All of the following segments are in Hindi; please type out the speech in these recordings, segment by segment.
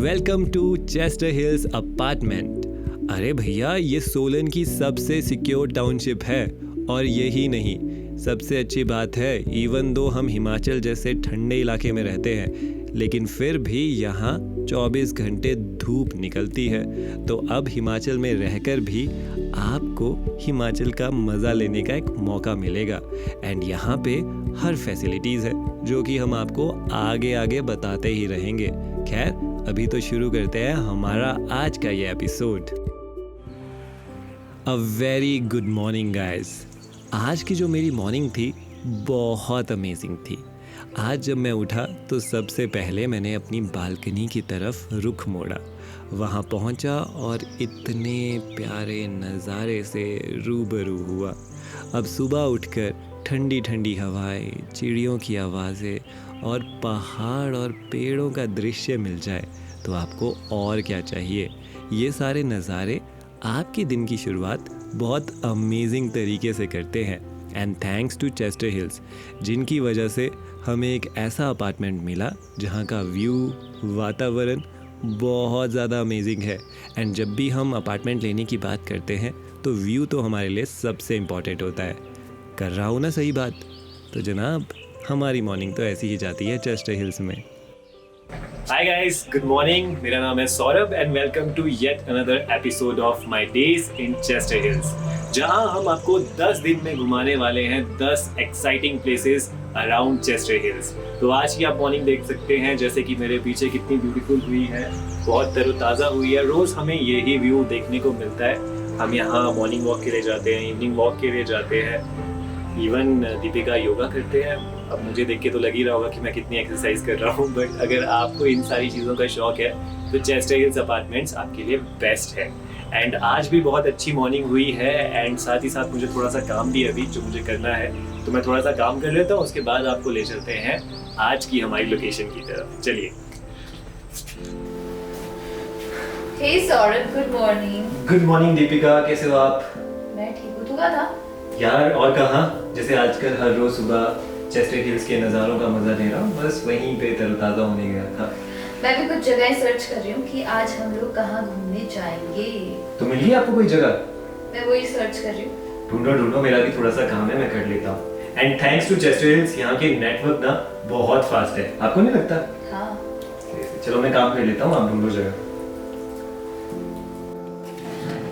Welcome to Chester Hills apartment. अरे भैया, ये सोलन की सबसे सिक्योर टाउनशिप है। और यही नहीं, सबसे अच्छी बात है, इवन दो हम हिमाचल जैसे ठंडे इलाके में रहते हैं, लेकिन फिर भी यहाँ 24 घंटे धूप निकलती है। तो अब हिमाचल में रहकर भी आपको हिमाचल का मज़ा लेने का एक मौका मिलेगा। एंड यहाँ पे हर फैसिलिटीज़ है जो कि हम आपको आगे आगे बताते ही रहेंगे। खैर, अभी तो शुरू करते हैं हमारा आज का ये episode. A very good morning guys. आज की जो मेरी मॉर्निंग थी बहुत अमेजिंग थी। आज जब मैं उठा तो सबसे पहले मैंने अपनी बालकनी की तरफ रुख मोड़ा। वहाँ पहुँचा और इतने प्यारे नज़ारे से रूबरू हुआ। अब सुबह उठकर ठंडी ठंडी हवाएं, चिड़ियों की आवाज़ें और पहाड़ और पेड़ों का दृश्य मिल जाए तो आपको और क्या चाहिए। ये सारे नज़ारे आपके दिन की शुरुआत बहुत अमेजिंग तरीके से करते हैं। And thanks to Chester Hills, जिनकी वजह से हमें एक ऐसा अपार्टमेंट मिला जहाँ का व्यू, वातावरण बहुत ज़्यादा अमेजिंग है। एंड जब भी हम अपार्टमेंट लेने की बात करते हैं तो व्यू तो हमारे लिए सबसे इम्पॉर्टेंट होता है। कर रहा हूँ ना सही बात? तो जनाब, हमारी मॉर्निंग तो ऐसी ही जाती है चेस्टर हिल्स में। Hi guys, good morning. मेरा नाम है Saurabh and welcome to yet another episode of my days in Chester Hills, जहां हम आपको 10 दिन में घुमाने वाले हैं 10 exciting places around Chester hills. तो आज की आप मॉर्निंग देख सकते हैं, जैसे कि मेरे पीछे कितनी ब्यूटीफुल हुई है, बहुत तरोताज़ा हुई है। रोज़ हमें यही व्यू देखने को मिलता है। हम यहाँ मॉर्निंग वॉक के लिए जाते हैं, इवनिंग वॉक के लिए जाते हैं, इवन दीपिका योगा करते हैं। अब मुझे देख के तो लग ही रहा होगा कि मैं कितनी एक्सरसाइज कर रहा हूँ, बट अगर आपको इन सारी चीज़ों का शौक है तो चेस्टर हिल्स अपार्टमेंट्स आपके लिए बेस्ट है। एंड आज भी बहुत अच्छी मॉर्निंग हुई है एंड साथ ही साथ मुझे थोड़ा सा काम भी अभी जो मुझे करना है, तो मैं थोड़ा सा काम कर लेता हूँ। उसके बाद आपको ले चलते हैं आज की हमारी लोकेशन की तरफ। चलिए। Hey Saurabh, good morning. Good morning Deepika, कैसे हो आप? मैं ठीक हूँ, तू कहाँ था? यार और कहाँ, जैसे आजकल हर रोज सुबह चेस्टर हिल्स के नज़ारों का मजा ले रहा हूँ, बस वहीं पे तरोताज़ा होने गया था। मैं भी कुछ जगह सर्च कर रही हूँ कि आज हम लोग कहाँ घूमने जाएंगे। तो मिल गई आपको कोई जगह? मैं वही सर्च कर रही हूँ। ढूंढो, मेरा भी थोड़ा सा काम है, मैं कर लेता हूँ। And thanks to Chester Hills, यहाँ के नेटवर्क ना बहुत फास्ट है, आपको नहीं लगता? हाँ। चलो मैं काम कर लेता हूँ, आप ढूंढो जगह।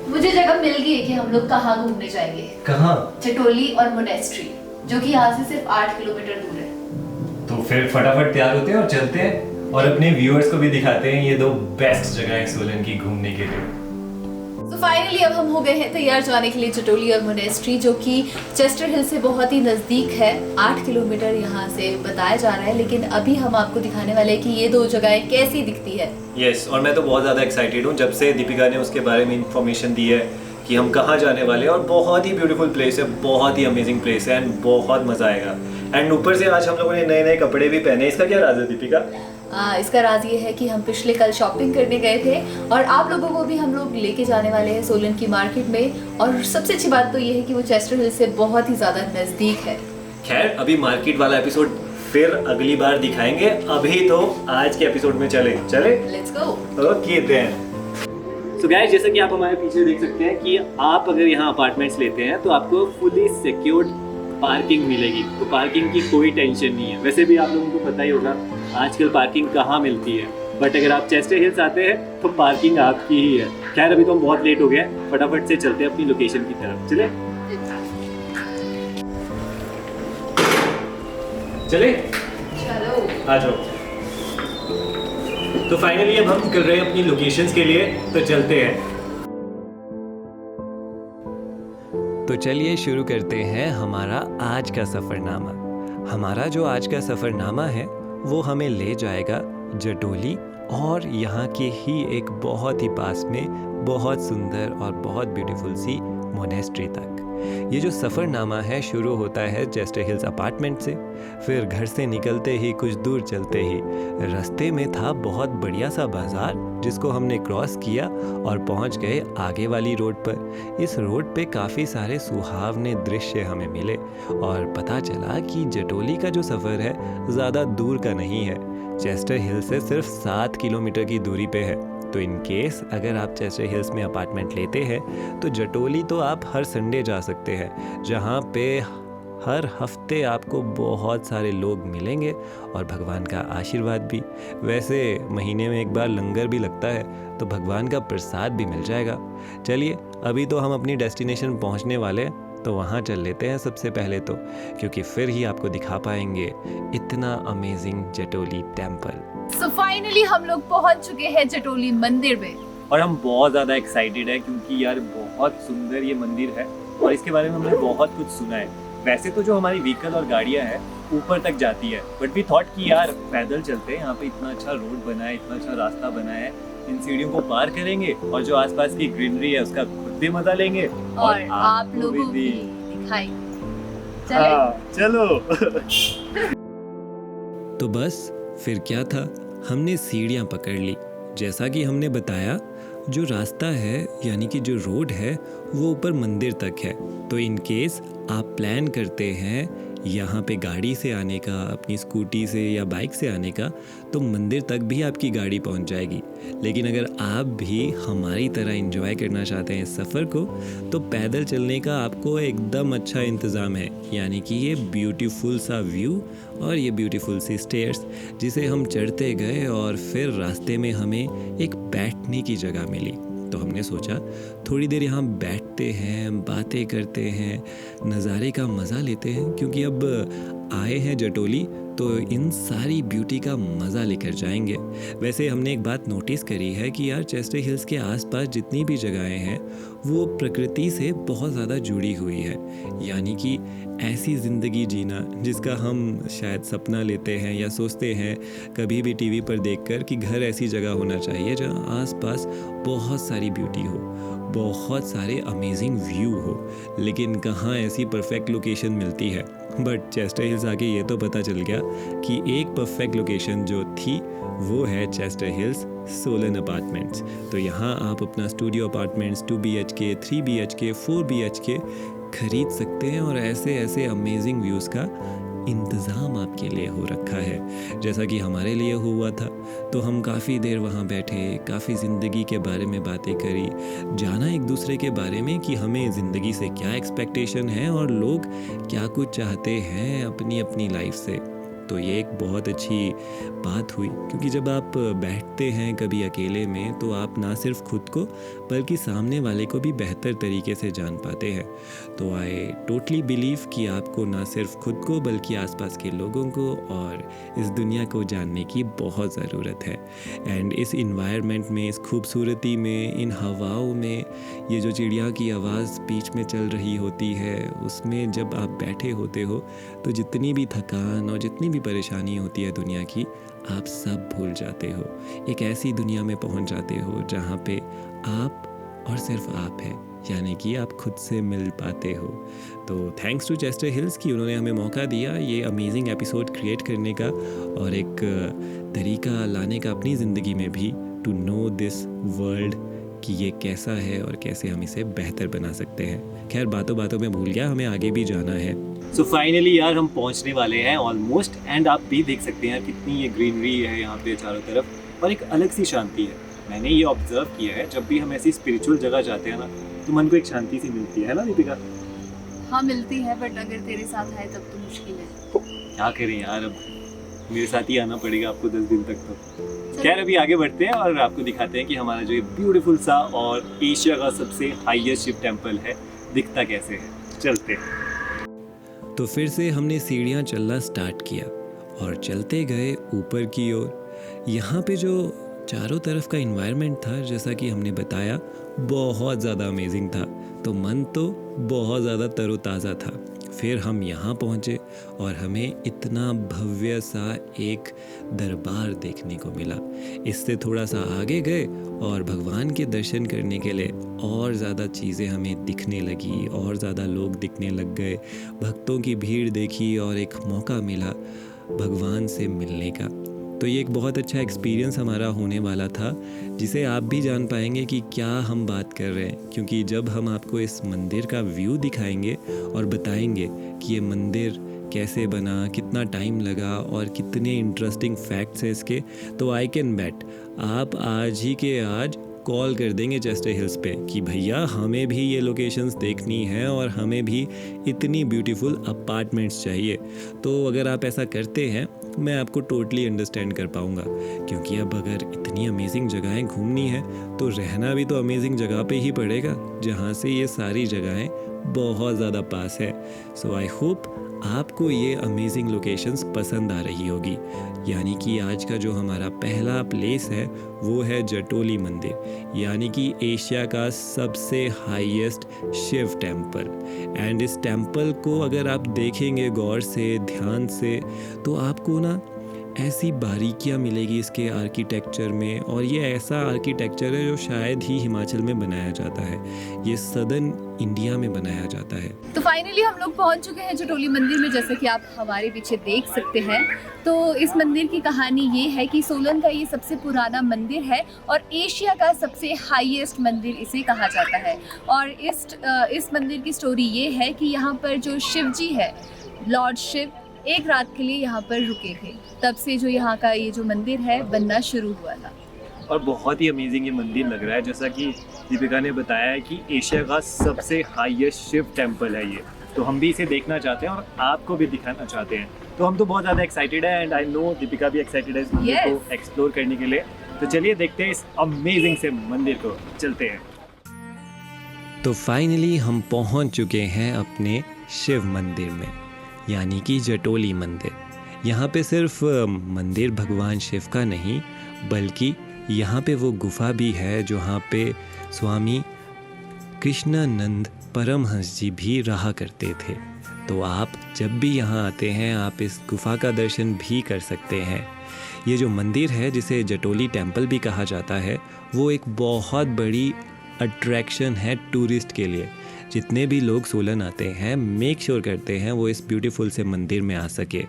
मुझे जगह मिल गई है कि हम लोग कहाँ घूमने जाएंगे। कहाँ? चटोली और मोनेस्ट्री, जो कि यहाँ से सिर्फ 8 किलोमीटर दूर है। तो फिर फटाफट तैयार होते हैं और चलते हैं, और अपने व्यूअर्स को भी दिखाते हैं ये दो बेस्ट जगह है सोलन की घूमने के लिए। तो फाइनली अब हम हो गए हैं तैयार जाने के लिए चटोली और मोनेस्ट्री, जो कि चेस्टर हिल से बहुत ही नज़दीक है। 8 किलोमीटर यहाँ से बताया जा रहा है, लेकिन अभी हम आपको दिखाने वाले हैं कि ये दो जगहें कैसी दिखती है। यस, और मैं तो बहुत ज़्यादा एक्साइटेड हूँ जब से दीपिका ने उसके बारे में इंफॉर्मेशन दी है कि हम कहाँ जाने वाले हैं। और बहुत ही ब्यूटीफुल प्लेस है, बहुत ही अमेजिंग प्लेस है एंड बहुत मज़ा आएगा। एंड ऊपर से आज हम लोगों ने नए नए कपड़े भी पहने। इसका क्या राज है दीपिका? इसका राज ये है कि हम पिछले कल शॉपिंग करने गए थे और आप लोगों को भी हम लोग लेके जाने वाले हैं सोलन की मार्केट में। और सबसे अच्छी बात तो ये है कि वो चेस्टर हिल से बहुत ही ज़्यादा नज़दीक है। खैर, अभी मार्केट वाला एपिसोड फिर अगली बार दिखाएंगे, अभी तो आज के एपिसोड में चले। Let's go. Okay then. So guys, जैसा कि आप हमारे पीछे देख सकते हैं कि आप अगर यहाँ अपार्टमेंट्स लेते हैं तो आपको फुली सिक्योर्ड पार्किंग मिलेगी। तो पार्किंग की कोई टेंशन नहीं है। वैसे भी आप लोगों को पता ही होगा आजकल पार्किंग कहाँ मिलती है, बट अगर आप चेस्टर हिल्स आते हैं तो पार्किंग आपकी ही है। खैर, अभी तो हम बहुत लेट हो गए, फटाफट से चलते हैं अपनी लोकेशन की तरफ। चले। चलो आ जाओ। तो फाइनली अब हम कर रहे हैं अपनी लोकेशंस के लिए, तो चलते हैं। तो चलिए शुरू करते हैं हमारा आज का सफ़रनामा। हमारा जो आज का सफ़रनामा है वो हमें ले जाएगा जटोली और यहाँ के ही एक बहुत ही पास में बहुत सुंदर और बहुत ब्यूटीफुल सी मोनेस्ट्री तक। ये जो सफ़रनामा है शुरू होता है चेस्टर हिल्स अपार्टमेंट से। फिर घर से निकलते ही कुछ दूर चलते ही रास्ते में था बहुत बढ़िया सा बाज़ार, जिसको हमने क्रॉस किया और पहुंच गए आगे वाली रोड पर। इस रोड पे काफ़ी सारे सुहावने दृश्य हमें मिले और पता चला कि जटोली का जो सफ़र है ज़्यादा दूर का नहीं है। चेस्टर हिल से सिर्फ 7 किलोमीटर की दूरी पे है। तो इन केस अगर आप चेस्टर हिल्स में अपार्टमेंट लेते हैं तो जटोली तो आप हर संडे जा सकते हैं, जहाँ पे हर हफ्ते आपको बहुत सारे लोग मिलेंगे और भगवान का आशीर्वाद भी। वैसे महीने में एक बार लंगर भी लगता है तो भगवान का प्रसाद भी मिल जाएगा। चलिए अभी तो हम अपनी डेस्टिनेशन पहुंचने वाले हैं, तो वहाँ चल लेते हैं सबसे पहले तो, क्योंकि फिर ही आपको दिखा पाएंगे इतना amazing Jatoli temple. So finally हम लोग पहुंच चुके हैं जटोली मंदिर में और हम बहुत ज़्यादा एक्साइटेड है क्योंकि यार बहुत सुंदर ये मंदिर है और इसके बारे में हमने बहुत कुछ सुना है। वैसे तो जो हमारी व्हीकल और गाड़ियाँ हैं ऊपर तक जाती है, बट वी थॉट कि यार पैदल चलते हैं, यहाँ पे इतना अच्छा रोड बना है, इतना अच्छा रास्ता बना है, इन सीढ़ियों को पार करेंगे और जो आसपास की ग्रीनरी है उसका खुद भी मजा लेंगे और आप लोगों को भी दिखाएंगे। चलो तो बस फिर क्या था, हमने सीढ़ियाँ पकड़ ली। जैसा कि हमने बताया, जो रास्ता है यानी कि जो रोड है वो ऊपर मंदिर तक है। तो इन केस आप प्लान करते हैं यहाँ पे गाड़ी से आने का, अपनी स्कूटी से या बाइक से आने का, तो मंदिर तक भी आपकी गाड़ी पहुँच जाएगी। लेकिन अगर आप भी हमारी तरह एंजॉय करना चाहते हैं इस सफ़र को, तो पैदल चलने का आपको एकदम अच्छा इंतज़ाम है, यानी कि ये ब्यूटीफुल सा व्यू और ये ब्यूटीफुल सी स्टेयर्स, जिसे हम चढ़ते गए और फिर रास्ते में हमें एक बैठने की जगह मिली। तो हमने सोचा थोड़ी देर यहाँ बैठते हैं, बातें करते हैं, नज़ारे का मज़ा लेते हैं, क्योंकि अब आए हैं जटोली तो इन सारी ब्यूटी का मज़ा लेकर जाएंगे। वैसे हमने एक बात नोटिस करी है कि यार चेस्टर हिल्स के आसपास जितनी भी जगहें हैं वो प्रकृति से बहुत ज़्यादा जुड़ी हुई है, यानी कि ऐसी ज़िंदगी जीना जिसका हम शायद सपना लेते हैं या सोचते हैं कभी भी टीवी पर देखकर कि घर ऐसी जगह होना चाहिए जहाँ आसपास बहुत सारी ब्यूटी हो, बहुत सारे अमेजिंग व्यू हो। लेकिन कहाँ ऐसी परफेक्ट लोकेशन मिलती है। बट चेस्टर हिल्स आके ये तो पता चल गया कि एक परफेक्ट लोकेशन जो थी वो है चेस्टर हिल्स सोलन अपार्टमेंट्स। तो यहाँ आप अपना studio apartments 2 BHK, 3 BHK, 4 BHK खरीद सकते हैं और ऐसे ऐसे अमेजिंग व्यूज़ का इंतज़ाम आपके लिए हो रखा है, जैसा कि हमारे लिए हुआ था। तो हम काफ़ी देर वहाँ बैठे, काफ़ी ज़िंदगी के बारे में बातें करी, जाना एक दूसरे के बारे में कि हमें ज़िंदगी से क्या एक्सपेक्टेशन है और लोग क्या कुछ चाहते हैं अपनी अपनी लाइफ से। तो ये एक बहुत अच्छी बात हुई, क्योंकि जब आप बैठते हैं कभी अकेले में तो आप ना सिर्फ खुद को बल्कि सामने वाले को भी बेहतर तरीके से जान पाते हैं। तो आई टोटली बिलीव कि आपको ना सिर्फ खुद को बल्कि आसपास के लोगों को और इस दुनिया को जानने की बहुत ज़रूरत है। एंड इस इन्वायरमेंट में, इस खूबसूरती में, इन हवाओं में, ये जो चिड़िया की आवाज़ बीच में चल रही होती है, उसमें जब आप बैठे होते हो तो जितनी भी थकान और जितनी भी परेशानी होती है दुनिया की, आप सब भूल जाते हो। एक ऐसी दुनिया में पहुंच जाते हो जहां पे आप और सिर्फ आप हैं, यानी कि आप खुद से मिल पाते हो। तो थैंक्स टू चेस्टर हिल्स कि उन्होंने हमें मौका दिया ये अमेजिंग एपिसोड क्रिएट करने का और एक तरीका लाने का अपनी ज़िंदगी में भी, टू नो दिस वर्ल्ड कि ये कैसा है और कैसे हम इसे बेहतर बना सकते हैं। खैर बातों बातों में भूल गया, हमें आगे भी जाना है। सो फाइनली यार हम पहुंचने वाले हैं ऑलमोस्ट, एंड आप भी देख सकते हैं कितनी ये ग्रीनरी है यहाँ पे चारों तरफ और एक अलग सी शांति है। मैंने ये ऑब्जर्व किया है, जब भी हम ऐसी स्पिरिचुअल जगह जाते हैं ना तो मन को एक शांति सी मिलती है ना दीपिका? हाँ मिलती है, बट अगर तेरे साथ है तब तो मुश्किल है। क्या करें यार, अब मेरे साथ ही आना पड़ेगा आपको 10 दिन तक। तो खैर अभी आगे बढ़ते हैं और आपको दिखाते हैं कि हमारा जो ये ब्यूटीफुल सा और एशिया का सबसे हाईएस्ट शिव टेम्पल है दिखता कैसे है। चलते हैं। तो फिर से हमने सीढ़ियाँ चलना स्टार्ट किया और चलते गए ऊपर की ओर। यहाँ पे जो चारों तरफ का इन्वायरमेंट था, जैसा कि हमने बताया, बहुत ज़्यादा अमेजिंग था। तो मन तो बहुत ज़्यादा तरोताज़ा था। फिर हम यहाँ पहुँचे और हमें इतना भव्य सा एक दरबार देखने को मिला। इससे थोड़ा सा आगे गए और भगवान के दर्शन करने के लिए और ज़्यादा चीज़ें हमें दिखने लगी और ज़्यादा लोग दिखने लग गए। भक्तों की भीड़ देखी और एक मौका मिला भगवान से मिलने का। तो ये एक बहुत अच्छा एक्सपीरियंस हमारा होने वाला था, जिसे आप भी जान पाएंगे कि क्या हम बात कर रहे हैं, क्योंकि जब हम आपको इस मंदिर का व्यू दिखाएंगे और बताएंगे कि ये मंदिर कैसे बना, कितना टाइम लगा और कितने इंटरेस्टिंग फैक्ट्स हैं इसके, तो आई कैन बेट आप आज ही के आज कॉल कर देंगे चेस्टर हिल्स पे कि भैया हमें भी ये लोकेशंस देखनी है और हमें भी इतनी ब्यूटीफुल अपार्टमेंट्स चाहिए। तो अगर आप ऐसा करते हैं मैं आपको टोटली अंडरस्टैंड कर पाऊँगा, क्योंकि अब अगर इतनी अमेजिंग जगहें घूमनी है तो रहना भी तो अमेजिंग जगह पे ही पड़ेगा जहाँ से ये सारी जगहें बहुत ज़्यादा पास है। सो आई होप आपको ये अमेजिंग लोकेशंस पसंद आ रही होगी। यानी कि आज का जो हमारा पहला प्लेस है वो है जटोली मंदिर, यानी कि एशिया का सबसे हाईएस्ट शिव टेम्पल। एंड इस टेम्पल को अगर आप देखेंगे गौर से, ध्यान से, तो आपको ना ऐसी बारीकियाँ मिलेगी इसके आर्किटेक्चर में। और ये ऐसा आर्किटेक्चर है जो शायद ही हिमाचल में बनाया जाता है, ये सदर्न इंडिया में बनाया जाता है। तो फाइनली हम लोग पहुंच चुके हैं जटोली मंदिर में, जैसा कि आप हमारे पीछे देख सकते हैं। तो इस मंदिर की कहानी ये है कि सोलन का ये सबसे पुराना मंदिर है और एशिया का सबसे हाईएस्ट मंदिर इसे कहा जाता है। और इस मंदिर की स्टोरी ये है कि यहाँ पर जो शिव जी है, लॉर्ड शिव, एक रात के लिए यहाँ पर रुके थे। तब से जो यहाँ का ये जो मंदिर है बनना शुरू हुआ था। और बहुत ही अमेजिंग ये मंदिर लग रहा है, जैसा कि दीपिका ने बताया है कि एशिया का सबसे हाईएस्ट शिव टेम्पल है ये। तो हम भी इसे देखना चाहते हैं और आपको भी दिखाना चाहते हैं। तो हम तो बहुत ज़्यादा एक्साइटेड है एंड आई नो दीपिका भी एक्साइटेड है इस मंदिर को एक्सप्लोर करने के लिए। तो चलिए देखते हैं इस अमेजिंग से मंदिर को, चलते हैं। तो फाइनली हम पहुंच चुके हैं अपने शिव मंदिर में, यानी कि जटोली मंदिर। यहाँ पे सिर्फ मंदिर भगवान शिव का नहीं, बल्कि यहाँ पे वो गुफा भी है जहाँ पे स्वामी कृष्णानंद परमहंस जी भी रहा करते थे। तो आप जब भी यहाँ आते हैं आप इस गुफा का दर्शन भी कर सकते हैं। ये जो मंदिर है जिसे जटोली टेम्पल भी कहा जाता है, वो एक बहुत बड़ी अट्रैक्शन है टूरिस्ट के लिए। जितने भी लोग सोलन आते हैं मेक श्योर करते हैं वो इस ब्यूटीफुल से मंदिर में आ सके,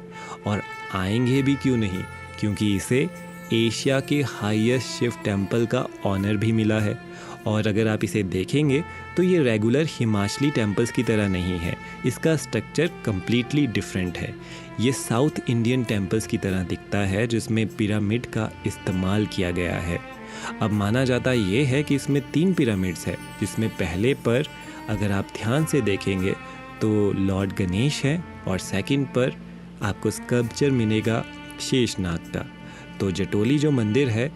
और आएंगे भी क्यों नहीं, क्योंकि इसे एशिया के हाईएस्ट शिव टेम्पल का ऑनर भी मिला है। और अगर आप इसे देखेंगे तो ये रेगुलर हिमाचली टेम्पल्स की तरह नहीं है, इसका स्ट्रक्चर कम्प्लीटली डिफरेंट है। ये साउथ इंडियन टेम्पल्स की तरह दिखता है जिसमें पिरामिड का इस्तेमाल किया गया है। अब माना जाता ये है कि इसमें 3 पिरामिड्स है, जिसमें पहले पर अगर आप ध्यान से देखेंगे तो लॉर्ड गणेश है और सेकंड पर आपको स्कल्पचर मिलेगा शेषनाग का। तो जटोली जो मंदिर है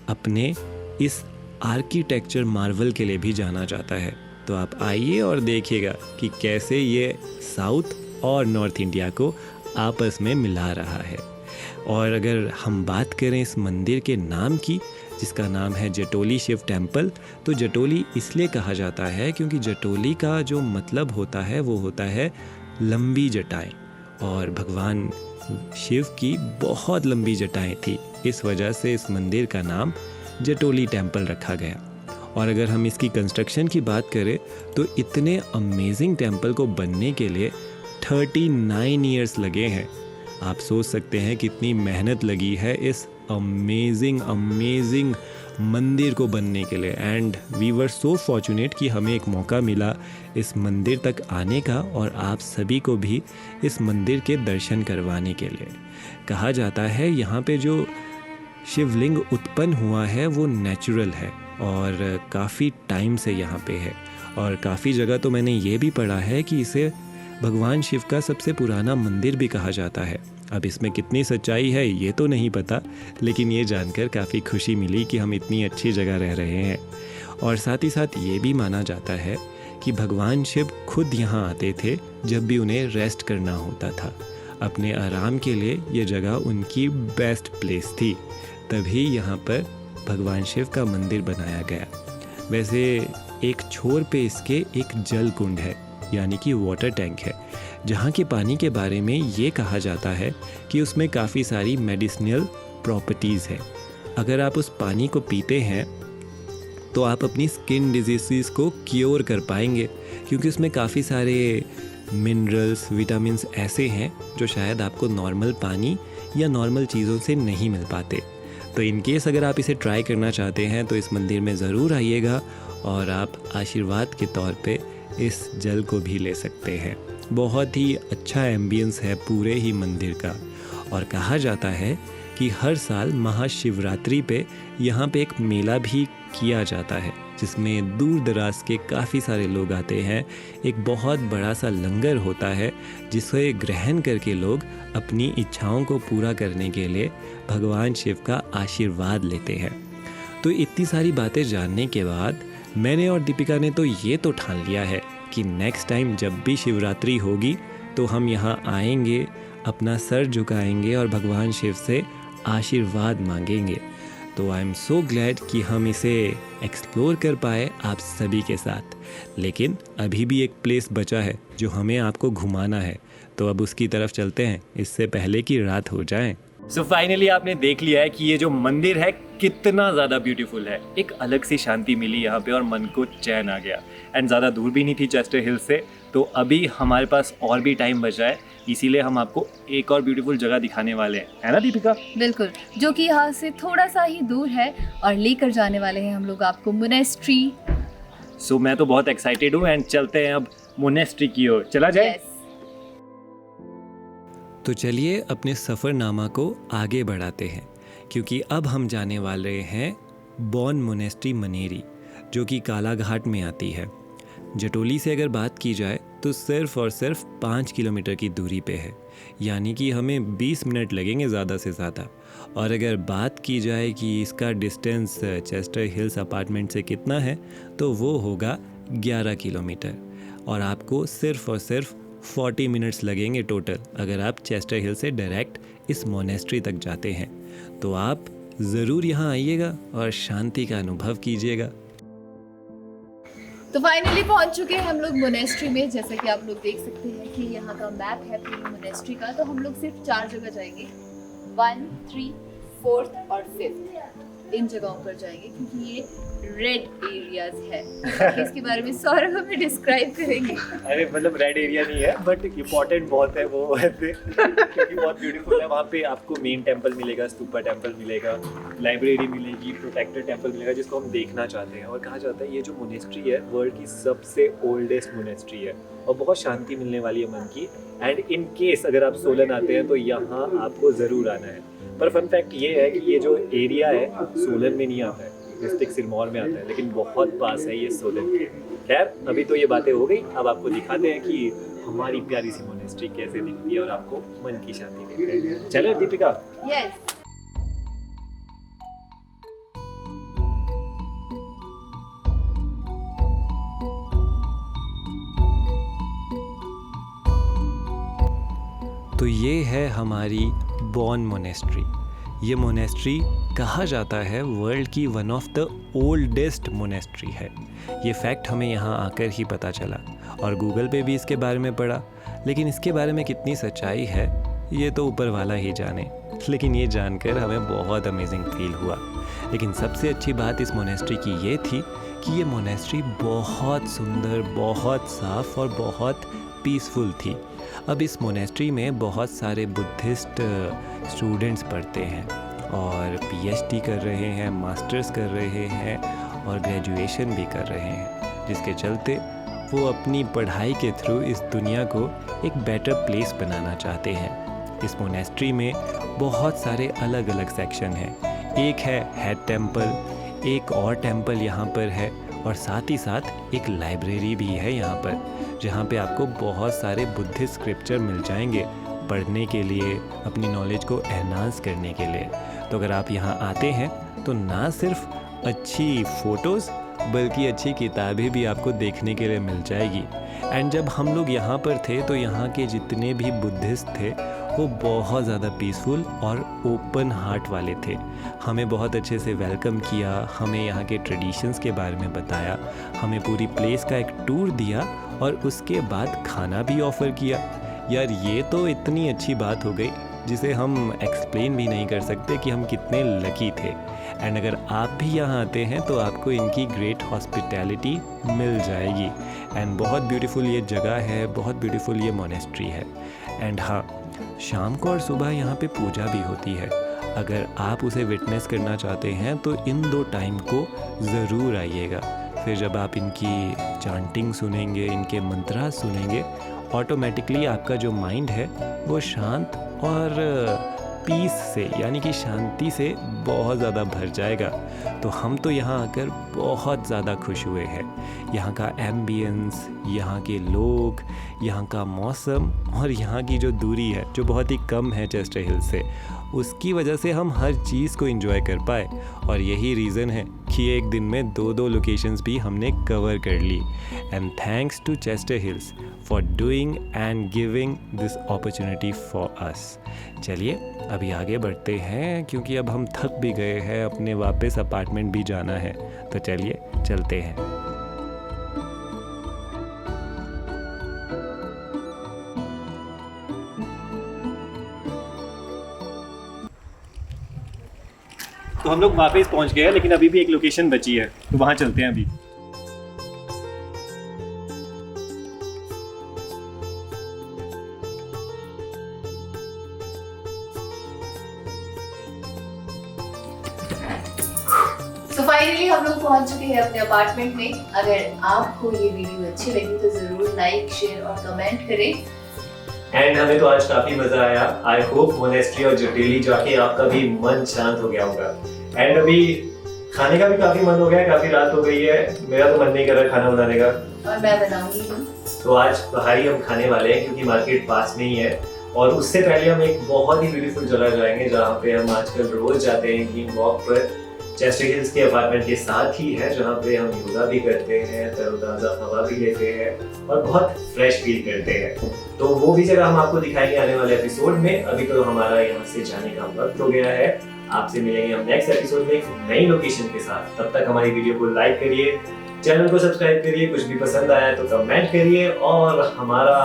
अपने इस आर्किटेक्चर मार्वल के लिए भी जाना जाता है। तो आप आइए और देखिएगा कि कैसे ये साउथ और नॉर्थ इंडिया को आपस में मिला रहा है। और अगर हम बात करें इस मंदिर के नाम की, जिसका नाम है जटोली शिव टेम्पल, तो जटोली इसलिए कहा जाता है क्योंकि जटोली का जो मतलब होता है वो होता है लंबी जटाएं, और भगवान शिव की बहुत लंबी जटाएं थी, इस वजह से इस मंदिर का नाम जटोली टेम्पल रखा गया। और अगर हम इसकी कंस्ट्रक्शन की बात करें तो इतने अमेजिंग टेम्पल को बनने के लिए 39 ईयर्स लगे हैं। आप सोच सकते हैं कितनी मेहनत लगी है इस अमेजिंग मंदिर को बनने के लिए। And we were so fortunate कि हमें एक मौका मिला इस मंदिर तक आने का और आप सभी को भी इस मंदिर के दर्शन करवाने के लिए। कहा जाता है यहाँ पे जो शिवलिंग उत्पन्न हुआ है वो नेचुरल है और काफ़ी टाइम से यहाँ पे है। और काफ़ी जगह तो मैंने ये भी पढ़ा है कि इसे भगवान शिव का सबसे पुराना मंदिर भी कहा जाता है। अब इसमें कितनी सच्चाई है ये तो नहीं पता, लेकिन ये जानकर काफ़ी खुशी मिली कि हम इतनी अच्छी जगह रह रहे हैं। और साथ ही साथ ये भी माना जाता है कि भगवान शिव खुद यहाँ आते थे जब भी उन्हें रेस्ट करना होता था। अपने आराम के लिए ये जगह उनकी बेस्ट प्लेस थी, तभी यहाँ पर भगवान शिव का मंदिर बनाया गया। वैसे एक छोर पे इसके एक जल कुंड है, यानी कि वाटर टैंक है, जहाँ के पानी के बारे में ये कहा जाता है कि उसमें काफ़ी सारी मेडिसिनल प्रॉपर्टीज़ है। अगर आप उस पानी को पीते हैं तो आप अपनी स्किन डिजीज़ को क्योर कर पाएंगे, क्योंकि उसमें काफ़ी सारे मिनरल्स, विटामिन्स ऐसे हैं जो शायद आपको नॉर्मल पानी या नॉर्मल चीज़ों से नहीं मिल पाते। तो इन केस अगर आप इसे ट्राई करना चाहते हैं तो इस मंदिर में ज़रूर आइएगा और आप आशीर्वाद के तौर पे इस जल को भी ले सकते हैं। बहुत ही अच्छा एम्बियंस है पूरे ही मंदिर का। और कहा जाता है कि हर साल महाशिवरात्रि पे यहाँ पे एक मेला भी किया जाता है, जिसमें दूर दराज के काफ़ी सारे लोग आते हैं। एक बहुत बड़ा सा लंगर होता है जिसे ग्रहण करके लोग अपनी इच्छाओं को पूरा करने के लिए भगवान शिव का आशीर्वाद लेते हैं। तो इतनी सारी बातें जानने के बाद मैंने और दीपिका ने तो ये तो ठान लिया है कि नेक्स्ट टाइम जब भी शिवरात्रि होगी तो हम यहाँ आएंगे, अपना सर झुकाएंगे और भगवान शिव से आशीर्वाद मांगेंगे। तो आई एम सो ग्लैड कि हम इसे एक्सप्लोर कर पाए आप सभी के साथ। लेकिन अभी भी एक प्लेस बचा है जो हमें आपको घुमाना है, तो अब उसकी तरफ चलते हैं इससे पहले कि रात हो जाए। सो फाइनली आपने देख लिया है कि ये जो मंदिर है कितना ज़्यादा ब्यूटीफुल है। एक अलग सी शांति मिली यहाँ पे और मन को चैन आ गया। एंड ज़्यादा दूर भी नहीं थी चेस्टर हिल से, तो अभी हमारे पास और भी टाइम बचा है, इसीलिए हम आपको एक और ब्यूटीफुल जगह दिखाने वाले हैं, है ना दीपिका? बिल्कुल, जो कि यहाँ से थोड़ा सा ही दूर है और लेकर जाने वाले हैं हम लोग आपको मोनेस्ट्री। सो मैं तो बहुत एक्साइटेड हूँ एंड चलते हैं अब मोनेस्ट्री की ओर। चला जाए? Yes. तो चलिए अपने सफ़रनामा को आगे बढ़ाते हैं, क्योंकि अब हम जाने वाले हैं बॉन मोनेस्ट्री मनेरी, जो कि कालाघाट में आती है। जटोली से अगर बात की जाए तो सिर्फ और सिर्फ 5 किलोमीटर की दूरी पे है, यानी कि हमें 20 मिनट लगेंगे ज़्यादा से ज़्यादा। और अगर बात की जाए कि इसका डिस्टेंस चेस्टर हिल्स अपार्टमेंट से कितना है, तो वो होगा 11 किलोमीटर। और आपको सिर्फ और सिर्फ 40 मिनट्स लगेंगे टोटल अगर आप चेस्टर हिल से डायरेक्ट इस मोनेस्ट्री तक जाते हैं। तो आप ज़रूर यहाँ आइएगा और शांति का अनुभव कीजिएगा। तो फाइनली पहुंच चुके हैं हम लोग मोनेस्ट्री में। जैसा कि आप लोग देख सकते हैं कि यहाँ का मैप है पूरी मोनेस्ट्री का। तो हम लोग सिर्फ 4 जगह जाएंगे, 1, 3, 4 और 5 इन जगहों पर जाएंगे, क्योंकि ये रेड एरियाज है। इसके बारे में सौरभ हमें डिस्क्राइब करेंगे। अरे मतलब रेड एरिया नहीं है, बट इम्पोर्टेंट बहुत है वो वैसे, क्योंकि बहुत ब्यूटीफुल है। वहाँ पे आपको मेन टेम्पल मिलेगा, स्तूपा टेम्पल मिलेगा, लाइब्रेरी मिलेगी, प्रोटेक्टेड टेम्पल मिलेगा, जिसको हम देखना चाहते हैं। और कहा जाता है ये जो मोनेस्ट्री है वर्ल्ड की सबसे ओल्डेस्ट मोनेस्ट्री है और बहुत शांति मिलने वाली है मन की। एंड इन केस अगर आप सोलन आते हैं तो यहाँ आपको ज़रूर आना है। पर फन फैक्ट ये है कि ये जो एरिया है सोलन में नहीं आता है, डिस्ट्रिक्ट सिरमौर में आता है, लेकिन बहुत पास है ये सोलन के। खैर अभी तो ये बातें हो गई, अब आपको दिखाते हैं कि हमारी प्यारी सी मोनेस्ट्री कैसे दिखती है और आपको मन की शांति देते हैं। चलो दीपिका। यस। तो ये है हमारी बॉन मोनेस्ट्री। ये मोनेस्ट्री कहा जाता है वर्ल्ड की one of the oldest monastery है। ये फैक्ट हमें यहाँ आकर ही पता चला और गूगल पे भी इसके बारे में पढ़ा, लेकिन इसके बारे में कितनी सच्चाई है ये तो ऊपर वाला ही जाने। लेकिन ये जानकर हमें बहुत अमेजिंग फील हुआ। लेकिन सबसे अच्छी बात इस मोनेस्ट्री की ये थी कि ये मोनेस्ट्री बहुत सुंदर, बहुत साफ और बहुत पीसफुल थी। अब इस मोनेस्ट्री में बहुत सारे बुद्धिस्ट स्टूडेंट्स पढ़ते हैं और पीएचडी कर रहे हैं, मास्टर्स कर रहे हैं और ग्रेजुएशन भी कर रहे हैं, जिसके चलते वो अपनी पढ़ाई के थ्रू इस दुनिया को एक बेटर प्लेस बनाना चाहते हैं। इस मोनेस्ट्री में बहुत सारे अलग अलग सेक्शन हैं। एक है हेड टेम्पल, एक और टेम्पल यहाँ पर है और साथ ही साथ एक लाइब्रेरी भी है यहाँ पर, जहाँ पे आपको बहुत सारे बुद्धिस्ट स्क्रिप्चर मिल जाएंगे पढ़ने के लिए, अपनी नॉलेज को एनहांस करने के लिए। तो अगर आप यहाँ आते हैं तो ना सिर्फ अच्छी फ़ोटोज़ बल्कि अच्छी किताबें भी आपको देखने के लिए मिल जाएगी। एंड जब हम लोग यहाँ पर थे तो यहाँ के जितने भी बुद्धिस्ट थे वो बहुत ज़्यादा पीसफुल और ओपन हार्ट वाले थे। हमें बहुत अच्छे से वेलकम किया, हमें यहाँ के ट्रेडिशंस के बारे में बताया, हमें पूरी प्लेस का एक टूर दिया और उसके बाद खाना भी ऑफ़र किया। यार ये तो इतनी अच्छी बात हो गई जिसे हम एक्सप्लेन भी नहीं कर सकते कि हम कितने लकी थे। एंड अगर आप भी यहाँ आते हैं तो आपको इनकी ग्रेट हॉस्पिटैलिटी मिल जाएगी। एंड बहुत ब्यूटीफुल ये जगह है, बहुत ब्यूटीफुल ये मोनेस्ट्री है। एंड हाँ, शाम को और सुबह यहाँ पे पूजा भी होती है। अगर आप उसे विटनेस करना चाहते हैं तो इन 2 टाइम को ज़रूर आइएगा। फिर जब आप इनकी चांटिंग सुनेंगे, इनके मंत्रा सुनेंगे ऑटोमेटिकली आपका जो माइंड है वो शांत और पीस से यानी कि शांति से बहुत ज़्यादा भर जाएगा। तो हम तो यहाँ आकर बहुत ज़्यादा खुश हुए हैं। यहाँ का एम्बियंस, यहाँ के लोग, यहाँ का मौसम और यहाँ की जो दूरी है जो बहुत ही कम है चेस्टर हिल से, उसकी वजह से हम हर चीज़ को एंजॉय कर पाए। और यही रीज़न है कि एक दिन में 2 लोकेशंस भी हमने कवर कर ली। And thanks to Chester Hills for doing and giving this opportunity for us. चलिए अभी आगे बढ़ते हैं क्योंकि अब हम थक भी गए हैं, अपने वापस अपार्टमेंट भी जाना है। तो चलिए चलते हैं। तो हम लोग वापस पहुंच गए हैं, लेकिन अभी भी एक लोकेशन बची है, तो वहां चलते हैं अभी। तो फाइनली हम लोग पहुंच चुके हैं अपने अपार्टमेंट में। अगर आपको ये वीडियो अच्छी लगी तो जरूर लाइक, शेयर और कमेंट करें। एंड हमें तो आज काफी मजा आया। आई होप मोनेस्ट्री और जटेली जाके आपका भी मन शांत हो गया होगा। एंड अभी खाने का भी काफी मन हो गया है, काफी रात हो गई है, मेरा तो मन नहीं कर रहा खाना बनाने का। और मैं बनाऊंगी। तो आज बाहर ही हम खाने वाले हैं क्योंकि मार्केट पास में ही है। और उससे पहले हम एक बहुत ही ब्यूटीफुल जगह जाएंगे जहाँ पे हम आजकल रोज जाते हैं इवनिंग वॉक पर। चेस्टर हिल्स के अपार्टमेंट के साथ ही है जहाँ पे हम योगा भी करते हैं, तरोताज़ा हवा भी लेते हैं और बहुत फ्रेश फील करते हैं। तो वो भी जगह हम आपको दिखाएंगे आने वाले एपिसोड में। अभी तो हमारा यहाँ से जाने का वक्त हो गया है। आपसे मिलेंगे हम नेक्स्ट एपिसोड में एक नई लोकेशन के साथ। तब तक हमारी वीडियो को लाइक करिए, चैनल को सब्सक्राइब करिए, कुछ भी पसंद आया तो कमेंट करिए और हमारा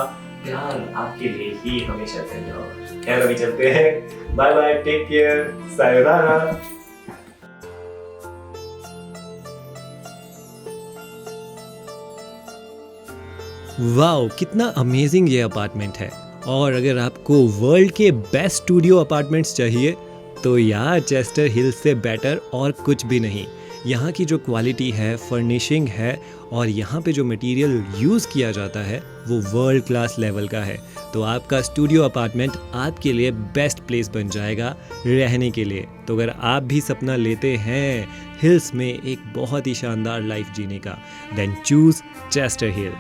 प्यार आपके लिए ही हमेशा चलना होगा। खैर अभी चलते हैं। Bye bye, take care, sayonara. Wow, कितना अमेजिंग ये अपार्टमेंट है। और अगर आपको वर्ल्ड के बेस्ट स्टूडियो अपार्टमेंट्स चाहिए तो यार चेस्टर हिल्स से बेटर और कुछ भी नहीं। यहाँ की जो क्वालिटी है, फर्निशिंग है और यहाँ पे जो मटेरियल यूज़ किया जाता है वो वर्ल्ड क्लास लेवल का है। तो आपका स्टूडियो अपार्टमेंट आपके लिए बेस्ट प्लेस बन जाएगा रहने के लिए। तो अगर आप भी सपना लेते हैं हिल्स में एक बहुत ही शानदार लाइफ जीने का, देन चूज़ चेस्टर हिल।